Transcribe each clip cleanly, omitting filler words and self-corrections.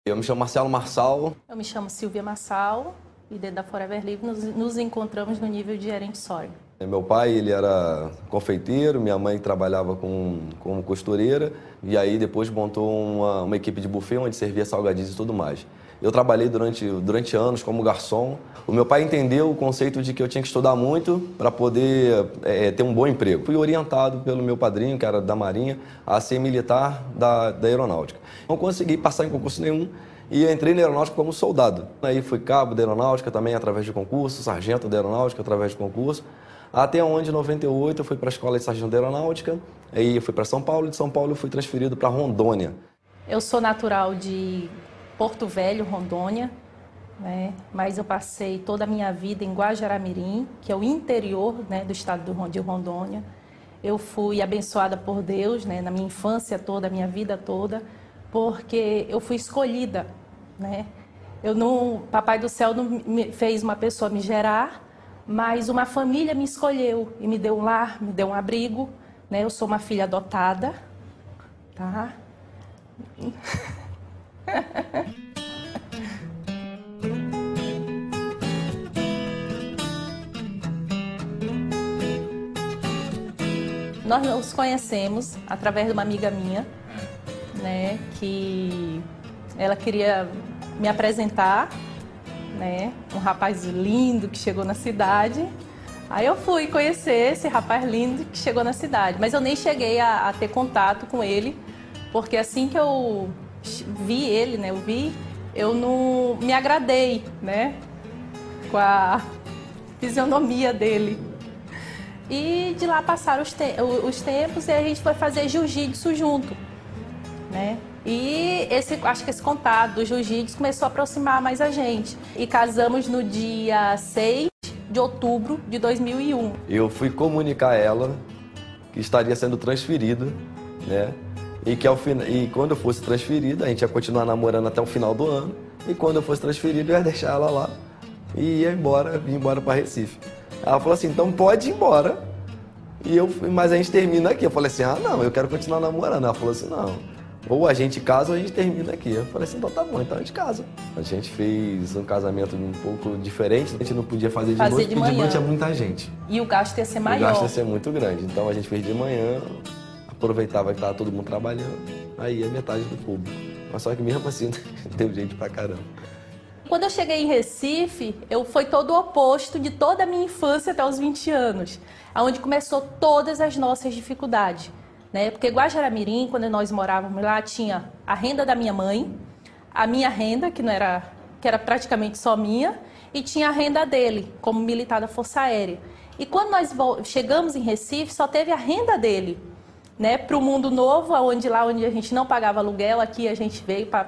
Eu me chamo Marcelo Marçal. Eu me chamo Silvia Marçal e dentro da Forever Livre nos encontramos no nível de gerente sólido. Meu pai, ele era confeiteiro, minha mãe trabalhava como costureira e aí depois montou uma equipe de buffet onde servia salgadinhos e tudo mais. Eu trabalhei durante anos como garçom. O meu pai entendeu o conceito de que eu tinha que estudar muito para poder ter um bom emprego. Fui orientado pelo meu padrinho, que era da Marinha, a ser militar da Aeronáutica. Não consegui passar em concurso nenhum e entrei na Aeronáutica como soldado. Aí fui cabo da Aeronáutica também através de concurso, sargento da Aeronáutica através de concurso. Até onde, em 98, eu fui para a Escola de Sargento da Aeronáutica, aí eu fui para São Paulo, e de São Paulo eu fui transferido para Rondônia. Eu sou natural de Porto Velho, Rondônia, né? Mas eu passei toda a minha vida em Guajará-Mirim, que é o interior, né, do estado de Rondônia. Eu fui abençoada por Deus, né, na minha infância toda, a minha vida toda, porque eu fui escolhida, né? Papai do Céu não me fez uma pessoa me gerar, mas uma família me escolheu e me deu um lar, me deu um abrigo, né? Eu sou uma filha adotada, tá? Nós nos conhecemos através de uma amiga minha, né? Que ela queria me apresentar, né? Um rapaz lindo que chegou na cidade. Aí eu fui conhecer esse rapaz lindo que chegou na cidade, mas eu nem cheguei a ter contato com ele, porque assim que eu vi ele, né? Eu não me agradei, né? Com a fisionomia dele. E de lá passaram os tempos e a gente foi fazer jiu-jitsu junto, né? E acho que esse contato do jiu-jitsu começou a aproximar mais a gente. E casamos no dia 6 de outubro de 2001. Eu fui comunicar a ela que estaria sendo transferida, né? E quando eu fosse transferida, a gente ia continuar namorando até o final do ano. E quando eu fosse transferido, eu ia deixar ela lá e ia embora para Recife. Ela falou assim, então pode ir embora. Mas a gente termina aqui. Eu falei assim, não, eu quero continuar namorando. Ela falou assim, não, ou a gente casa ou a gente termina aqui. Eu falei assim, então tá bom, então a gente casa. A gente fez um casamento um pouco diferente. A gente não podia fazer de noite, porque de manhã tinha muita gente. E o gasto ia ser maior. O gasto ia ser muito grande. Então a gente fez de manhã, aproveitava que estava todo mundo trabalhando, aí ia metade do público. Mas só que mesmo assim, teve gente pra caramba. Quando eu cheguei em Recife, foi todo o oposto de toda a minha infância até os 20 anos, onde começou todas as nossas dificuldades, né? Porque Guajará-Mirim, quando nós morávamos lá, tinha a renda da minha mãe, a minha renda, que era praticamente só minha, e tinha a renda dele, como militar da Força Aérea. E quando nós chegamos em Recife, só teve a renda dele, né? Para o mundo novo, onde a gente não pagava aluguel, aqui a gente veio para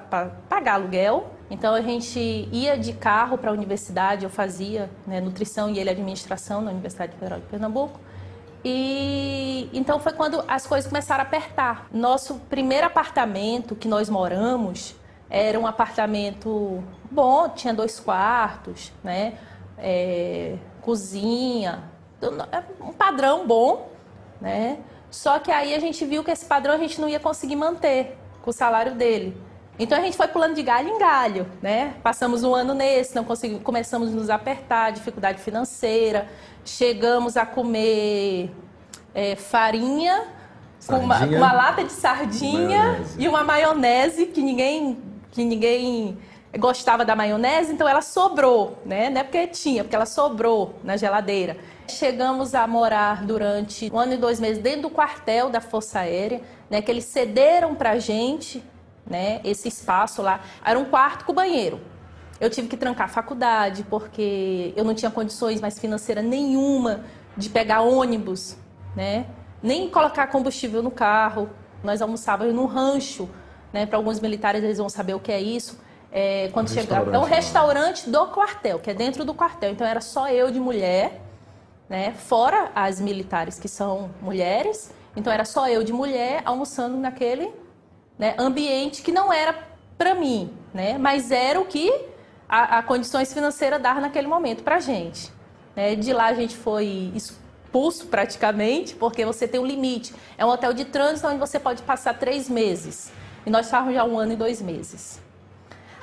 pagar aluguel. Então a gente ia de carro para a universidade, eu fazia, né, nutrição e ele administração na Universidade Federal de Pernambuco. E então foi quando as coisas começaram a apertar. Nosso primeiro apartamento que nós moramos era um apartamento bom, tinha 2 quartos, né, cozinha, um padrão bom, né? Só que aí a gente viu que esse padrão a gente não ia conseguir manter com o salário dele. Então a gente foi pulando de galho em galho, né? Passamos um ano nesse, não conseguimos, começamos a nos apertar, dificuldade financeira, chegamos a comer farinha com uma lata de sardinha e uma maionese que ninguém gostava da maionese, então ela sobrou, né? Não é porque tinha, porque ela sobrou na geladeira. Chegamos a morar durante 1 ano e 2 meses dentro do quartel da Força Aérea, né? Que eles cederam pra gente, né, esse espaço lá. Era um quarto com banheiro. Eu tive que trancar a faculdade porque eu não tinha condições mais financeiras nenhuma de pegar ônibus, né, nem colocar combustível no carro. Nós almoçávamos num rancho, né, para alguns militares eles vão saber o que é isso. Quando chegava, é um restaurante do quartel, que é dentro do quartel. Então era só eu de mulher, né, fora as militares que são mulheres. Então era só eu de mulher almoçando naquele, né, ambiente que não era para mim, né, mas era o que a condições financeiras dava naquele momento para a gente, né. De lá a gente foi expulso praticamente, porque você tem um limite. É um hotel de trânsito onde você pode passar 3 meses. E nós estávamos já 1 ano e 2 meses.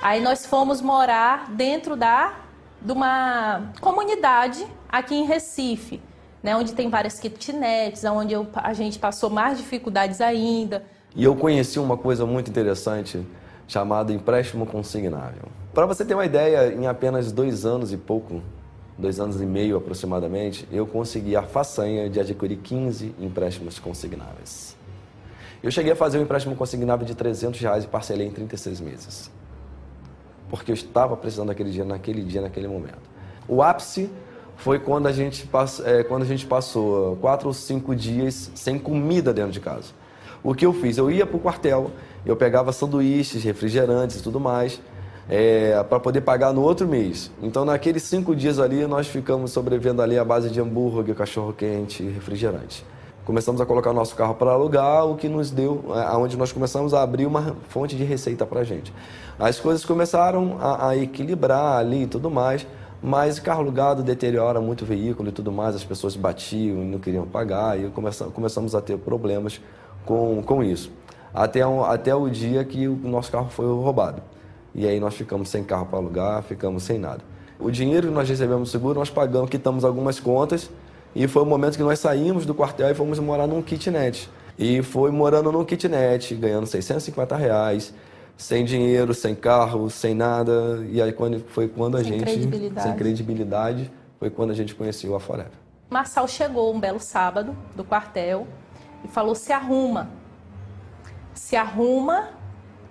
Aí nós fomos morar dentro de uma comunidade aqui em Recife, né, onde tem várias kitnets, onde a gente passou mais dificuldades ainda. E eu conheci uma coisa muito interessante chamada empréstimo consignável. Para você ter uma ideia, em apenas 2 anos e pouco, 2 anos e meio aproximadamente, eu consegui a façanha de adquirir 15 empréstimos consignáveis. Eu cheguei a fazer um empréstimo consignável de R$300 e parcelei em 36 meses. Porque eu estava precisando daquele dia, naquele momento. O ápice foi quando a gente passou 4 ou 5 dias sem comida dentro de casa. O que eu fiz? Eu ia para o quartel, eu pegava sanduíches, refrigerantes e tudo mais, para poder pagar no outro mês. Então, naqueles 5 dias ali, nós ficamos sobrevivendo ali à base de hambúrguer, cachorro-quente e refrigerante. Começamos a colocar o nosso carro para alugar, o que nos deu, onde nós começamos a abrir uma fonte de receita para a gente. As coisas começaram a equilibrar ali e tudo mais, mas carro alugado deteriora muito o veículo e tudo mais, as pessoas batiam e não queriam pagar, e começamos a ter problemas com isso. Até o dia que o nosso carro foi roubado. E aí nós ficamos sem carro para alugar, ficamos sem nada. O dinheiro que nós recebemos do seguro, nós pagamos, quitamos algumas contas, e foi o momento que nós saímos do quartel e fomos morar num kitnet. E foi morando num kitnet, ganhando R$650, sem dinheiro, sem carro, sem nada. E aí foi quando a gente... Sem credibilidade, foi quando a gente conheceu a Forever. Marçal chegou um belo sábado do quartel e falou: se arruma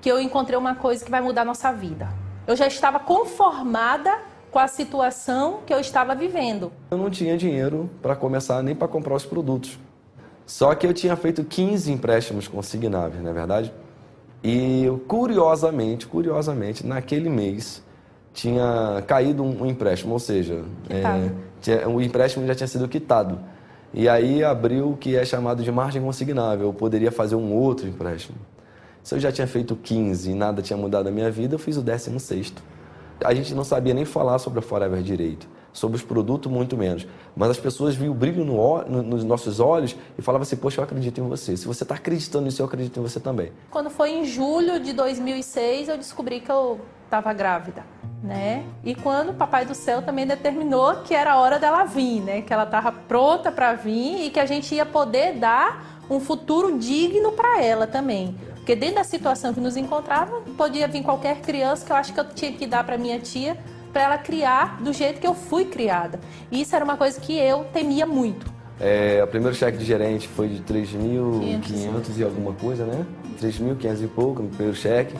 que eu encontrei uma coisa que vai mudar a nossa vida. Eu já estava conformada com a situação que eu estava vivendo. Eu não tinha dinheiro para começar nem para comprar os produtos. Só que eu tinha feito 15 empréstimos consignáveis, não é verdade? E curiosamente, naquele mês tinha caído um empréstimo, ou seja, o empréstimo já tinha sido quitado. E aí abriu o que é chamado de margem consignável. Eu poderia fazer um outro empréstimo. Se eu já tinha feito 15 e nada tinha mudado na minha vida, eu fiz o 16º. A gente não sabia nem falar sobre a Forever direito, sobre os produtos muito menos. Mas as pessoas viam o brilho nos nossos olhos e falavam assim: poxa, eu acredito em você. Se você está acreditando nisso, eu acredito em você também. Quando foi em julho de 2006, eu descobri que eu estava grávida, né? E quando o Papai do Céu também determinou que era a hora dela vir, né? Que ela estava pronta para vir e que a gente ia poder dar um futuro digno para ela também. Porque dentro da situação que nos encontrava, podia vir qualquer criança, que eu acho que eu tinha que dar para minha tia, para ela criar do jeito que eu fui criada. E isso era uma coisa que eu temia muito. O primeiro cheque de gerente foi de 3.500 e alguma coisa, né? 3.500 e pouco no primeiro cheque.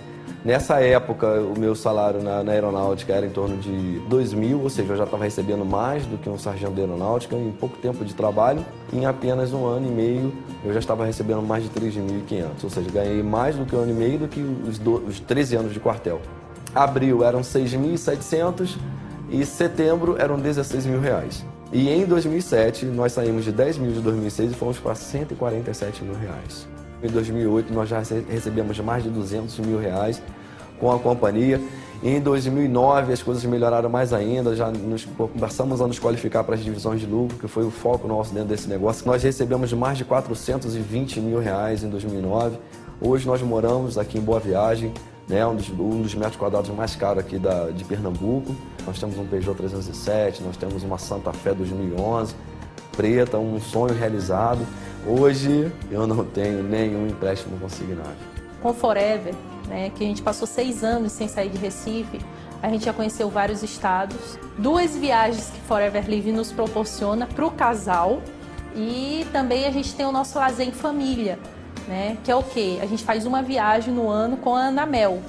Nessa época, o meu salário na aeronáutica era em torno de 2.000, ou seja, eu já estava recebendo mais do que um sargento de aeronáutica em pouco tempo de trabalho. Em apenas 1 ano e meio, eu já estava recebendo mais de 3.500, ou seja, ganhei mais do que 1 ano e meio do que os 13 anos de quartel. Abril eram 6.700 e setembro eram 16.000 reais. E em 2007, nós saímos de 10.000 de 2006 e fomos para 147.000 reais. Em 2008, nós já recebemos mais de 200.000 reais com a companhia. E em 2009, as coisas melhoraram mais ainda, já começamos a nos qualificar para as divisões de lucro, que foi o foco nosso dentro desse negócio. Nós recebemos mais de 420.000 reais em 2009. Hoje nós moramos aqui em Boa Viagem, né, um dos metros quadrados mais caros aqui de Pernambuco. Nós temos um Peugeot 307, nós temos uma Santa Fé 2011, preta, um sonho realizado. Hoje eu não tenho nenhum empréstimo consignado. Com Forever, né, que a gente passou 6 anos sem sair de Recife, a gente já conheceu vários estados. 2 viagens que Forever Living nos proporciona para o casal. E também a gente tem o nosso lazer em família, né, que é o quê? A gente faz uma viagem no ano com a Ana Mel.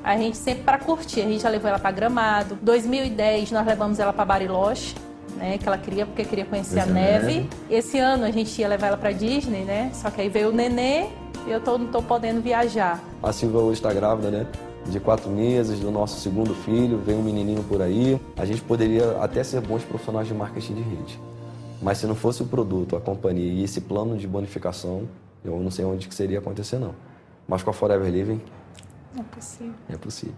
A gente sempre para curtir, a gente já levou ela para Gramado. 2010 nós levamos ela para Bariloche, né, que ela queria, porque queria conhecer a neve. Esse ano a gente ia levar ela para Disney, né? Só que aí veio o nenê e eu não tô podendo viajar. A Silvia hoje está grávida, né? De 4 meses, do nosso 2º filho, vem um menininho por aí. A gente poderia até ser bons profissionais de marketing de rede. Mas se não fosse o produto, a companhia e esse plano de bonificação, eu não sei onde que seria acontecer, não. Mas com a Forever Living... É possível. É possível.